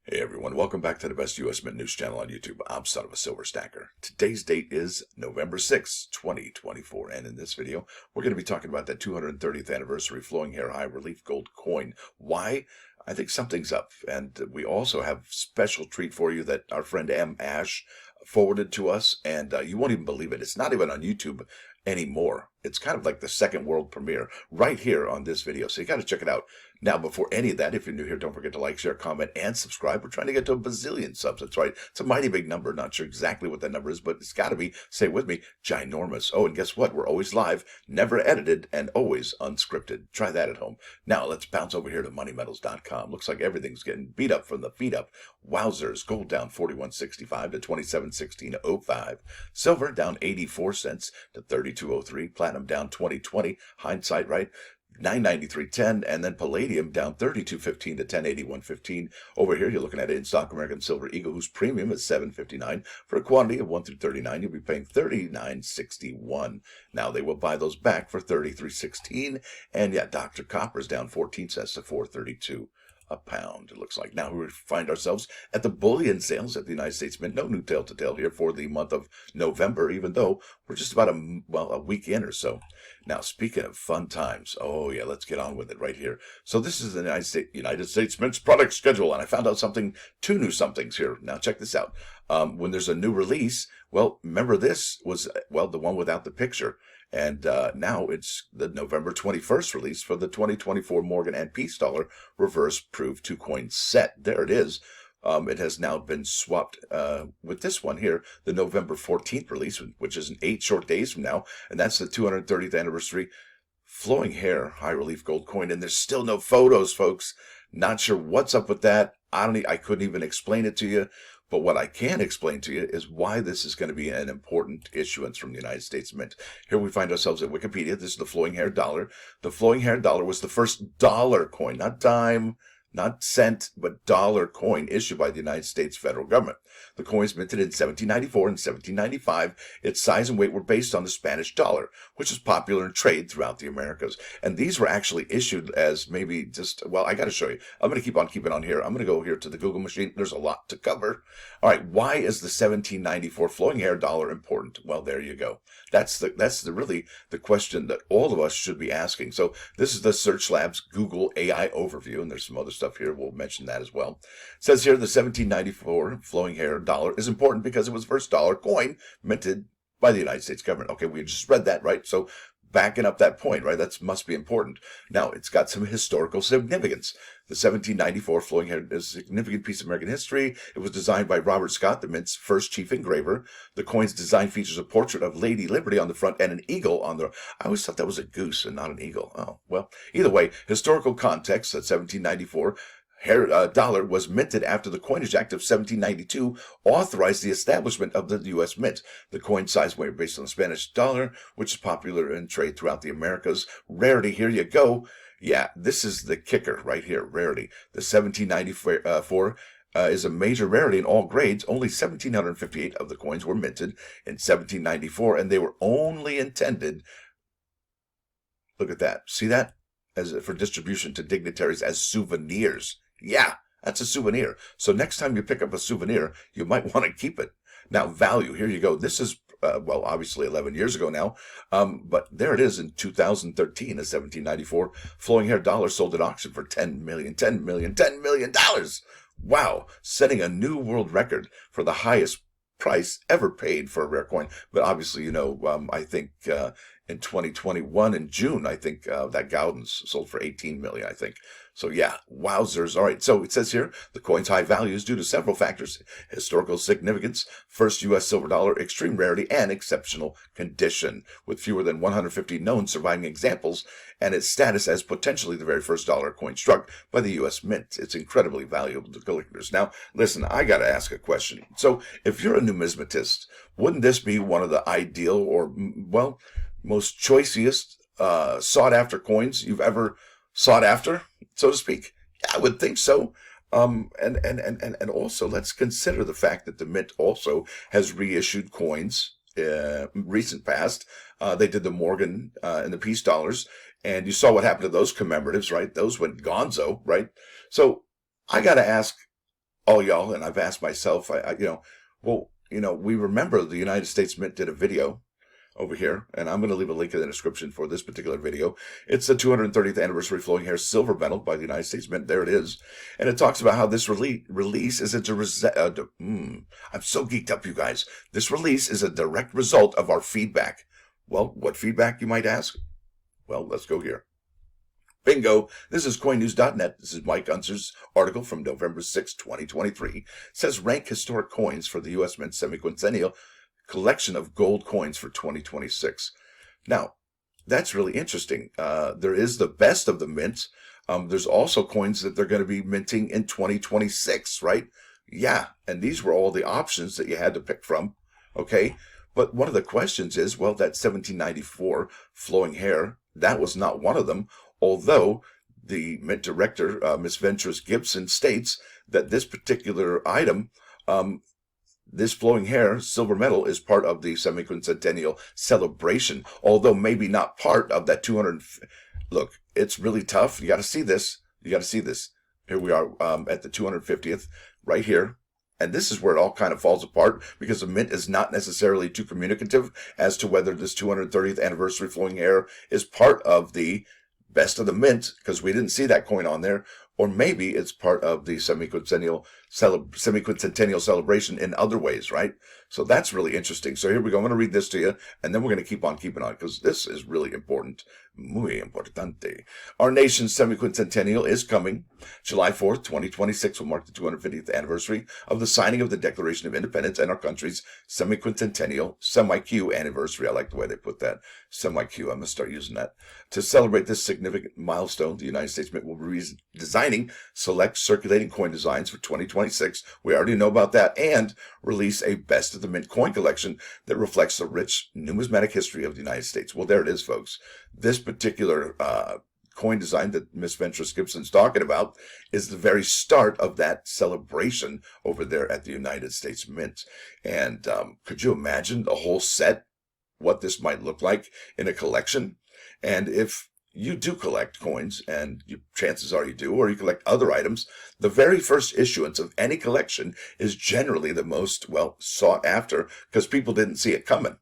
Hey everyone, welcome back to the best USMint news channel on YouTube. I'm Son of a Silver Stacker. Today's date is November 6th, 2024, and in this video, we're going to be talking about that 230th anniversary flowing hair high relief gold coin. Why? I think something's up, and we also have a special treat for you that our friend M. Ash forwarded to us, and you won't even believe it. It's not even on YouTube anymore. It's kind of like the second world premiere right here on this video, so you got to check it out. Now, before any of that, if you're new here, don't forget to like, share, comment, and subscribe. We're trying to get to a bazillion subs. That's right. It's a mighty big number. Not sure exactly what that number is, but it's got to be, say it with me, ginormous. Oh, and guess what? We're always live, never edited, and always unscripted. Try that at home. Now, let's bounce over here to moneymetals.com. Looks like everything's getting beat up from the feet up. Wowzers. Gold down 41.65 to 27.16.05. Silver down 84 cents to 32.03. Platinum down 20.20. Hindsight, right? 993.10, and then palladium down 32.15 to 1081.15. Over here, you're looking at in stock American Silver Eagle, whose premium is $7.59 for a quantity of 1 through 39. You'll be paying $39.61. Now they will buy those back for $33.16, and yeah, Dr. Copper's down 14 cents to $4.32 a pound, it looks like. Now we find ourselves at the bullion sales at the United States Mint. No new tale to tell here for the month of November, even though we're just about a week in or so. Now, speaking of fun times, oh yeah, let's get on with it right here. So this is the United States Mint's product schedule, and I found out two new somethings here. Now check this out. When there's a new release, well, remember this was, well, the one without the picture. And now it's the November 21st release for the 2024 Morgan and Peace Dollar Reverse Proof 2-coin set. There it is. It has now been swapped with this one here, the November 14th release, which is in 8 short days from now. And that's the 230th anniversary flowing hair high relief gold coin. And there's still no photos, folks. Not sure what's up with that. I couldn't even explain it to you. But what I can explain to you is why this is going to be an important issuance from the United States Mint. Here we find ourselves at Wikipedia. This is the flowing hair dollar. The flowing hair dollar was the first dollar coin, not dime, not cent, but dollar coin issued by the United States federal government. The coins minted in 1794 and 1795. Its size and weight were based on the Spanish dollar, which is popular in trade throughout the Americas. And these were actually issued as maybe just, well, I got to show you. I'm going to keep on keeping on here. I'm going to go here to the Google machine. There's a lot to cover. All right, why is the 1794 flowing hair dollar important? Well, there you go. That's really the question that all of us should be asking. So this is the Search Labs Google AI overview, and there's some other stuff here. We'll mention that as well. It says here the 1794 flowing hair dollar is important because it was the first dollar coin minted by the United States government. Okay, we just read that, right? So backing up that point, right? That must be important. Now, it's got some historical significance. The 1794 flowing hair is a significant piece of American history. It was designed by Robert Scott, the Mint's first chief engraver. The coin's design features a portrait of Lady Liberty on the front and an eagle on the... I always thought that was a goose and not an eagle. Oh, well, either way, historical context at 1794... hair dollar was minted after the Coinage Act of 1792 authorized the establishment of the U.S. Mint. The coin size weight based on the Spanish dollar, which is popular in trade throughout the Americas. Rarity, here you go. Yeah, this is the kicker right here, rarity. The 1794 is a major rarity in all grades. Only 1,758 of the coins were minted in 1794, and they were only intended, look at that, see that? As for distribution to dignitaries as souvenirs. Yeah, that's a souvenir. So next time you pick up a souvenir, you might want to keep it. Now, value, here you go. This is, well, obviously 11 years ago now, but there it is in 2013, a 1794 flowing hair dollar sold at auction for $10 million. Wow, setting a new world record for the highest price ever paid for a rare coin. But obviously, you know, I think in 2021 in June, I think that Gowden's sold for 18 million, I think. So yeah, wowzers. All right, so it says here, the coin's high value is due to several factors: historical significance, first U.S. silver dollar, extreme rarity, and exceptional condition, with fewer than 150 known surviving examples, and its status as potentially the very first dollar coin struck by the U.S. Mint. It's incredibly valuable to collectors. Now, listen, I got to ask a question. So if you're a numismatist, wouldn't this be one of the ideal or, well, most choicest sought after coins you've ever sought after, so to speak? Yeah, I would think so. And also let's consider the fact that the Mint also has reissued coins recent past. They did the Morgan and the Peace dollars, and you saw what happened to those commemoratives, right? Those went gonzo, right? So I got to ask, all y'all, and I've asked myself, we remember the United States Mint did a video over here, and I'm going to leave a link in the description for this particular video. It's the 230th anniversary flowing hair silver medal by the United States Mint. There it is. And it talks about how this release is I'm so geeked up, you guys. This release is a direct result of our feedback. Well, what feedback, you might ask? Well, let's go here. Bingo! This is coinnews.net. This is Mike Unser's article from November 6, 2023. It says rank historic coins for the U.S. Mint Semiquincentennial collection of gold coins for 2026. Now, that's really interesting. There is the best of the mints. There's also coins that they're going to be minting in 2026, right? Yeah, and these were all the options that you had to pick from, okay? But one of the questions is, well, that 1794 flowing hair, that was not one of them, although the Mint director, Miss Ventures Gibson, states that this particular item, this flowing hair silver medal, is part of the Semiquincentennial celebration, although maybe not part of that 200. Look, it's really tough. You got to see this. You got to see this. Here we are at the 250th right here. And this is where it all kind of falls apart, because the Mint is not necessarily too communicative as to whether this 230th anniversary flowing hair is part of the best of the Mint, because we didn't see that coin on there, or maybe it's part of the Semiquincentennial celebration in other ways, right? So that's really interesting. So here we go. I'm going to read this to you, and then we're going to keep on keeping on, because this is really important. Muy importante. Our nation's Semiquincentennial is coming. July 4th, 2026 will mark the 250th anniversary of the signing of the Declaration of Independence and our country's Semiquincentennial, Semi-Q anniversary. I like the way they put that. Semi-Q. I'm going to start using that. To celebrate this significant milestone, the United States Mint will be designing select circulating coin designs for 2026. We already know about that. And release a best of the Mint coin collection that reflects the rich numismatic history of the United States. Well, there it is, folks. This particular coin design that Miss Ventures Gibson's talking about is the very start of that celebration over there at the United States Mint. And could you imagine the whole set, what this might look like in a collection? And if you do collect coins, and chances are you do, or you collect other items, the very first issuance of any collection is generally the most, well, sought after, because people didn't see it coming.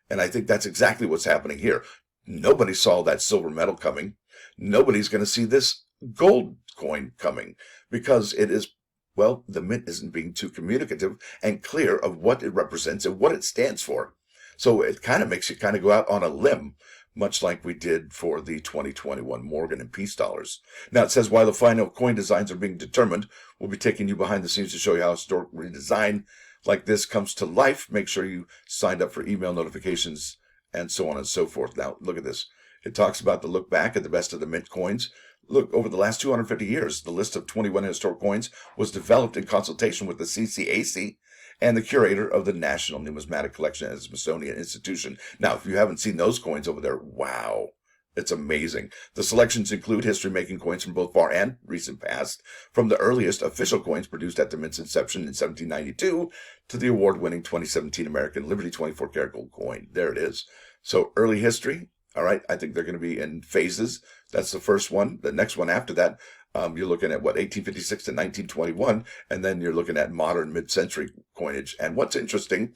And I think that's exactly what's happening here. Nobody saw that silver medal coming. Nobody's going to see this gold coin coming, because it is, well, the Mint isn't being too communicative and clear of what it represents and what it stands for. So it kind of makes you kind of go out on a limb, much like we did for the 2021 Morgan and Peace dollars. Now, it says, while the final coin designs are being determined, we'll be taking you behind the scenes to show you how historic redesign like this comes to life. Make sure you signed up for email notifications and so on and so forth. Now, look at this. It talks about the look back at the best of the Mint coins. Look, over the last 250 years, the list of 21 historic coins was developed in consultation with the CCAC and the curator of the National Numismatic Collection at the Smithsonian Institution. Now, if you haven't seen those coins over there, wow, it's amazing. The selections include history-making coins from both far and recent past, from the earliest official coins produced at the Mint's inception in 1792 to the award-winning 2017 American Liberty 24-karat gold coin. There it is. So early history, all right, I think they're going to be in phases. That's the first one. The next one after that, you're looking at, 1856 to 1921, and then you're looking at modern mid-century coinage. And what's interesting,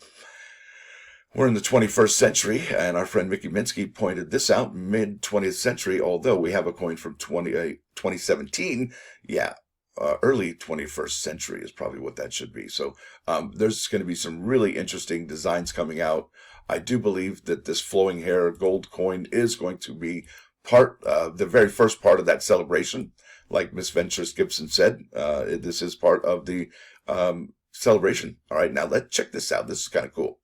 we're in the 21st century, and our friend Mickey Minsky pointed this out, mid-20th century, although we have a coin from 2017, early 21st century is probably what that should be. So there's going to be some really interesting designs coming out. I do believe that this flowing hair gold coin is going to be the very first part of that celebration. Like Miss Ventures Gibson said, this is part of the celebration. All right, now let's check this out. This is kind of cool.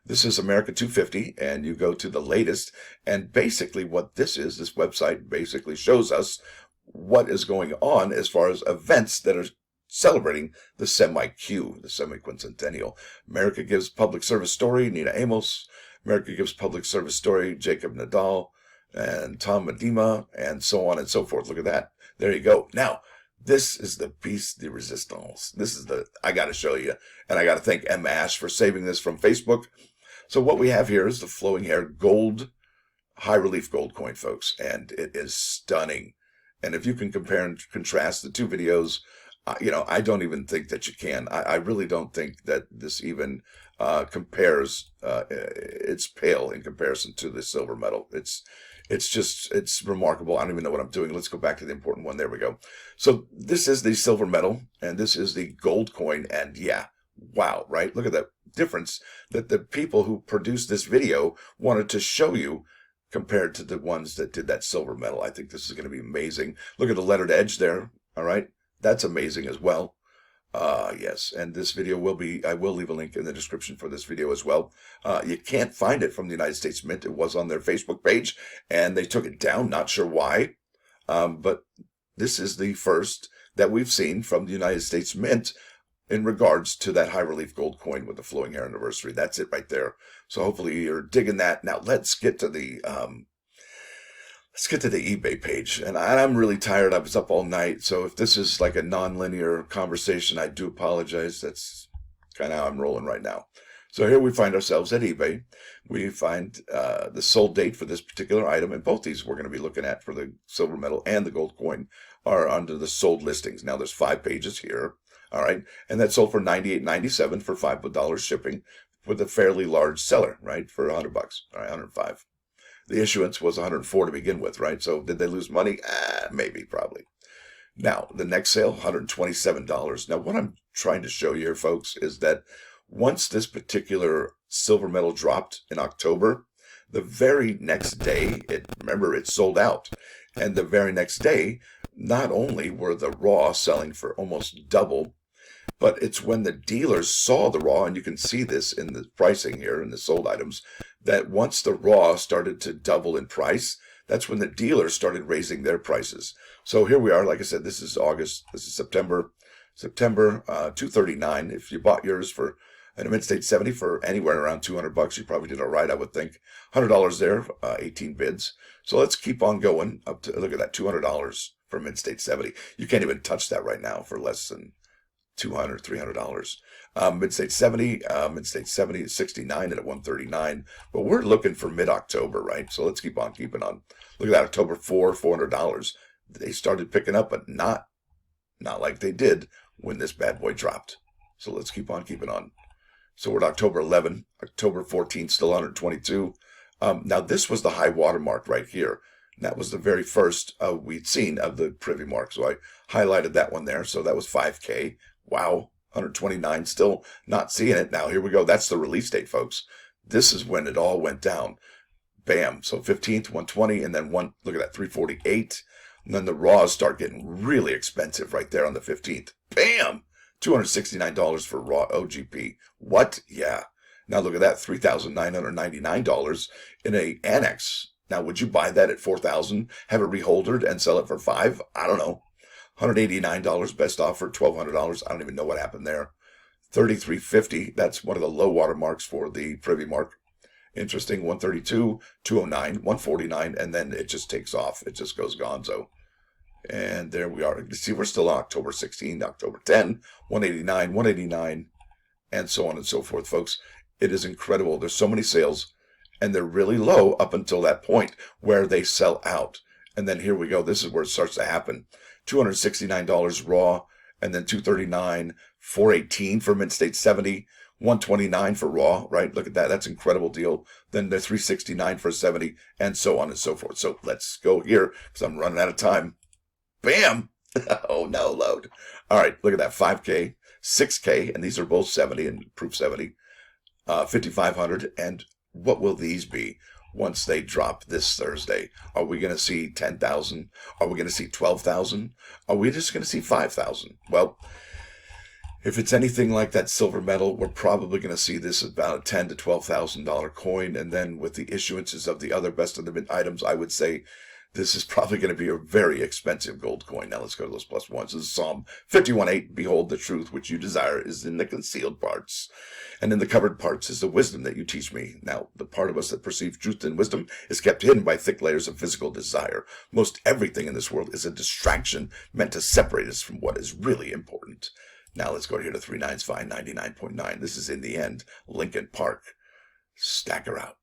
This is America 250, and you go to the latest, and basically what this is, this website basically shows us what is going on as far as events that are celebrating the Semi-Q, the Semiquincentennial. America Gives Public Service Story, Nina Amos. America Gives Public Service Story, Jacob Nadal and Tom Medema, and so on and so forth. Look at that. There you go. Now, this is the piece de resistance. This is I got to show you, and I got to thank M. Ash for saving this from Facebook. So what we have here is the flowing hair gold, high relief gold coin, folks, and it is stunning. And if you can compare and contrast the two videos, I don't even think that you can. I really don't think that this even compares. It's pale in comparison to the silver medal. It's remarkable. I don't even know what I'm doing. Let's go back to the important one. There we go. So this is the silver medal, and this is the gold coin. And yeah, wow, right? Look at that difference that the people who produced this video wanted to show you compared to the ones that did that silver medal. I think this is going to be amazing. Look at the lettered edge there. All right. That's amazing as well. Yes, and this video will be, I will leave a link in the description for this video as well. You can't find it from the United States Mint. It was on their Facebook page, and they took it down, not sure why. But this is the first that we've seen from the United States Mint in regards to that high relief gold coin with the flowing hair anniversary. That's it right there. So hopefully you're digging that. Now let's get to the eBay page. And I'm really tired. I was up all night. So if this is like a non-linear conversation, I do apologize. That's kind of how I'm rolling right now. So here we find ourselves at eBay. We find the sold date for this particular item. And both these we're going to be looking at for the silver medal and the gold coin are under the sold listings. Now there's 5 pages here. All right. And that sold for $98.97 for $5 shipping with a fairly large seller, right? For $100. All right, 105. The issuance was 104 to begin with, right? So did they lose money? Maybe, probably. Now, the next sale, $127. Now, what I'm trying to show you here, folks, is that once this particular silver medal dropped in October, the very next day, remember, it sold out. And the very next day, not only were the raw selling for almost double, but it's when the dealers saw the raw, and you can see this in the pricing here in the sold items, that once the raw started to double in price, that's when the dealers started raising their prices. So here we are. Like I said, this is August. This is September, $239. If you bought yours for an Mint State 70 for anywhere around $200, you probably did all right, I would think. $100 there, 18 bids. So let's keep on going up to, look at that, $200 for Mint State 70. You can't even touch that right now for less than $200, $300. Mint State 70, Mint State 70 is 69 at 139. But we're looking for mid-October, right? So let's keep on keeping on. Look at that, October 4, $400. They started picking up, but not like they did when this bad boy dropped. So let's keep on keeping on. So we're at October 11, October 14, still 122. Now this was the high water mark right here. And that was the very first we'd seen of the privy mark. So I highlighted that one there. So that was 5K. Wow, 129, still not seeing it. Now here we go. That's the release date, folks. This is when it all went down. Bam. So 15th, 120, and then look at that, 348. And then the raws start getting really expensive right there on the 15th. Bam! $269 for raw OGP. What? Yeah. Now look at that, $3,999 in a annex. Now, would you buy that at $4,000, have it reholdered, and sell it for $5,000? I don't know. $189 best offer, $1,200. I don't even know what happened there. $3,350. That's one of the low water marks for the privy mark. Interesting. 132, 209, 149, and then it just takes off. It just goes gonzo. And there we are. You see, we're still on October 16, October 10, 189, 189, and so on and so forth, folks. It is incredible. There's so many sales, and they're really low up until that point where they sell out. And then here we go. This is where it starts to happen. $269 raw, and then $239, $418 for Mint State 70, $129 for raw, right? Look at that. That's an incredible deal. Then the $369 for 70, and so on and so forth. So let's go here because I'm running out of time. Bam! Oh, no, load. All right, look at that. 5K, 6K, and these are both 70 and proof 70, 5,500. And what will these be once they drop this Thursday? Are we going to see 10,000? Are we going to see 12,000? Are we just going to see 5,000? Well, if it's anything like that silver medal, we're probably going to see this about a $10,000 to $12,000 coin. And then with the issuances of the other best of the mint items, I would say this is probably going to be a very expensive gold coin. Now let's go to those plus ones. This is Psalm 51:8. Behold, the truth which you desire is in the concealed parts, and in the covered parts is the wisdom that you teach me. Now, the part of us that perceives truth and wisdom is kept hidden by thick layers of physical desire. Most everything in this world is a distraction meant to separate us from what is really important. Now let's go here to 3 9's fine 99.9. This is in the end Linkin Park. Stacker out.